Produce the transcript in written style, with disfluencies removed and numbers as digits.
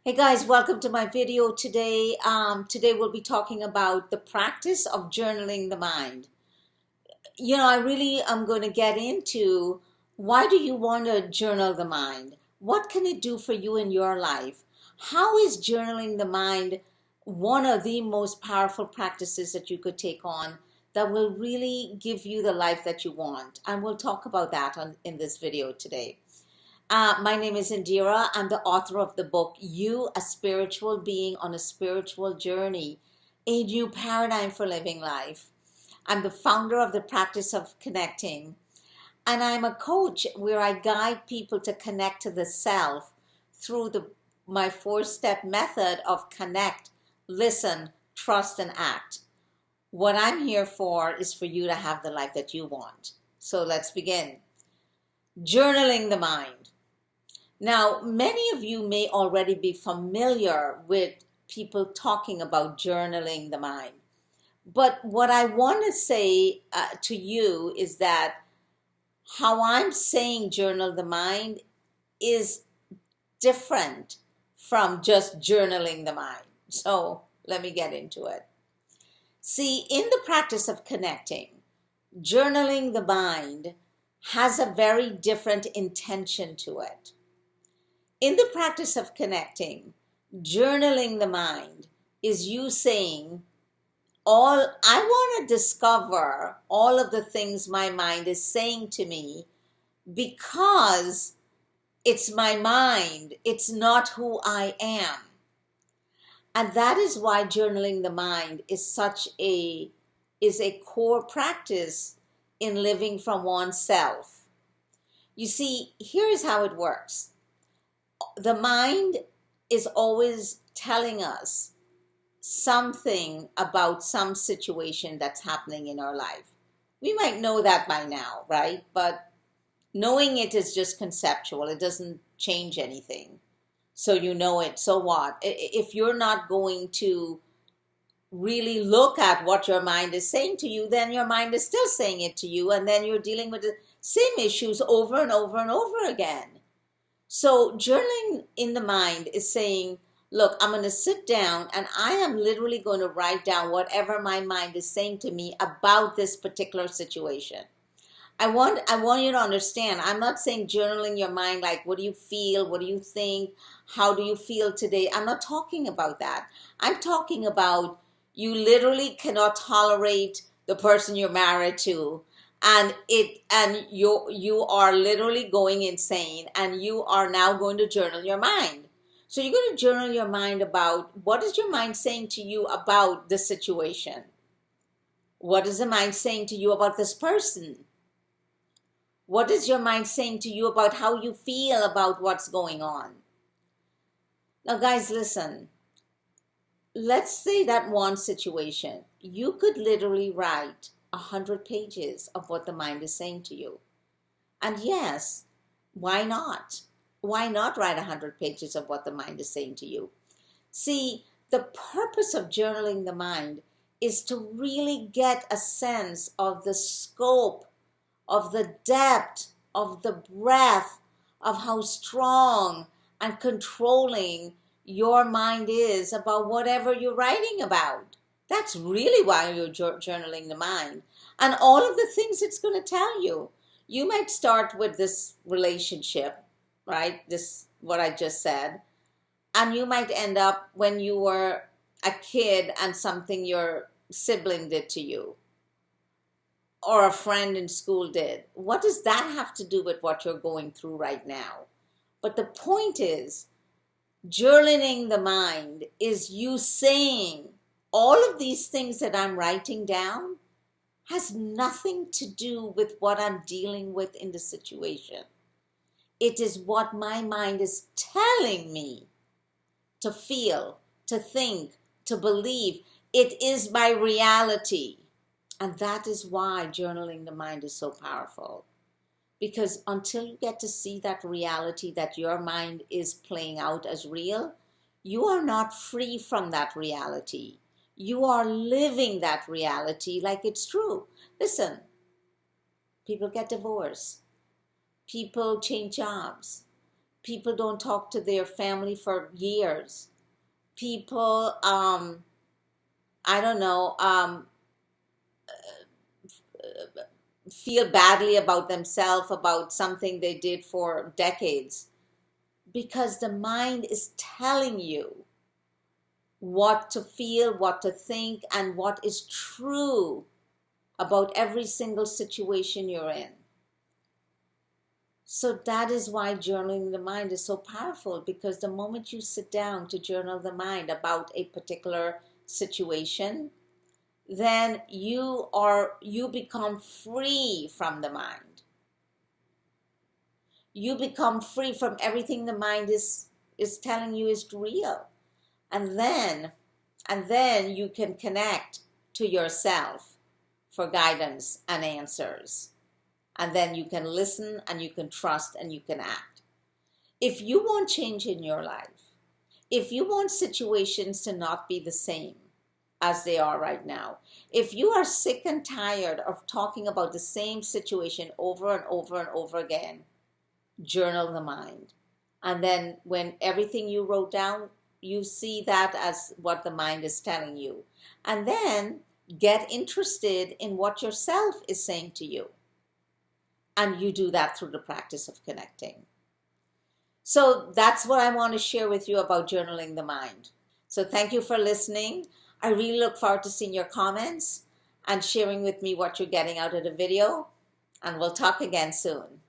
Hey guys, welcome to my video today. Today we'll be talking about the practice of journaling the mind. I really am going to get into why do you want to journal the mind? What can it do for you in your life? How is journaling the mind one of the most powerful practices that you could take on that will really give you the life that you want? And we'll talk about that in this video today. My name is Indira. I'm the author of the book, You, a Spiritual Being on a Spiritual Journey, a New Paradigm for Living Life. I'm the founder of the practice of connecting, and I'm a coach where I guide people to connect to the self through my four-step method of connect, listen, trust, and act. What I'm here for is for you to have the life that you want. So let's begin. Journaling the mind. Now, many of you may already be familiar with people talking about journaling the mind. But what I want to say to you is that how I'm saying journal the mind is different from just journaling the mind. So let me get into it. See, in the practice of connecting, journaling the mind has a very different intention to it. In the practice of connecting, journaling the mind is you saying, I want to discover all of the things my mind is saying to me because it's my mind, it's not who I am. And that is why journaling the mind is a core practice in living from oneself. You see, here's how it works. The mind is always telling us something about some situation that's happening in our life. We might know that by now, right? But knowing it is just conceptual. It doesn't change anything. So you know it. So what? If you're not going to really look at what your mind is saying to you, then your mind is still saying it to you. And then you're dealing with the same issues over and over and over again. So journaling in the mind is saying, look, I'm going to sit down and I am literally going to write down whatever my mind is saying to me about this particular situation. I want you to understand, I'm not saying journaling your mind like, what do you feel? What do you think? How do you feel today? I'm not talking about that. I'm talking about you literally cannot tolerate the person you're married to. And you are literally going insane, and you are now going to journal your mind. So you're going to journal your mind about what is your mind saying to you about the situation? What is the mind saying to you about this person? What is your mind saying to you about how you feel about what's going on? Now, guys, listen. Let's say that one situation. You could literally write 100 pages of what the mind is saying to you. And yes, why not? Why not write 100 pages of what the mind is saying to you? See, the purpose of journaling the mind is to really get a sense of the scope, of the depth, of the breadth, of how strong and controlling your mind is about whatever you're writing about. That's really why you're journaling the mind. And all of the things it's going to tell you. You might start with this relationship, right? This, what I just said. And you might end up when you were a kid and something your sibling did to you. Or a friend in school did. What does that have to do with what you're going through right now? But the point is, journaling the mind is you saying, all of these things that I'm writing down has nothing to do with what I'm dealing with in the situation. It is what my mind is telling me to feel, to think, to believe. It is my reality. And that is why journaling the mind is so powerful. Because until you get to see that reality that your mind is playing out as real, you are not free from that reality. You are living that reality like it's true. Listen, people get divorced. People change jobs. People don't talk to their family for years. People, I don't know, feel badly about themselves, about something they did for decades, because the mind is telling you what to feel, what to think, and what is true about every single situation you're in. So that is why journaling the mind is so powerful, because the moment you sit down to journal the mind about a particular situation, then you become free from the mind. You become free from everything the mind is telling you is real. And then you can connect to yourself for guidance and answers. And then you can listen and you can trust and you can act. If you want change in your life, if you want situations to not be the same as they are right now, if you are sick and tired of talking about the same situation over and over and over again, journal the mind. And then when everything you wrote down, you see that as what the mind is telling you. And then get interested in what yourself is saying to you. And you do that through the practice of connecting. So that's what I want to share with you about journaling the mind. So thank you for listening. I really look forward to seeing your comments and sharing with me what you're getting out of the video. And we'll talk again soon.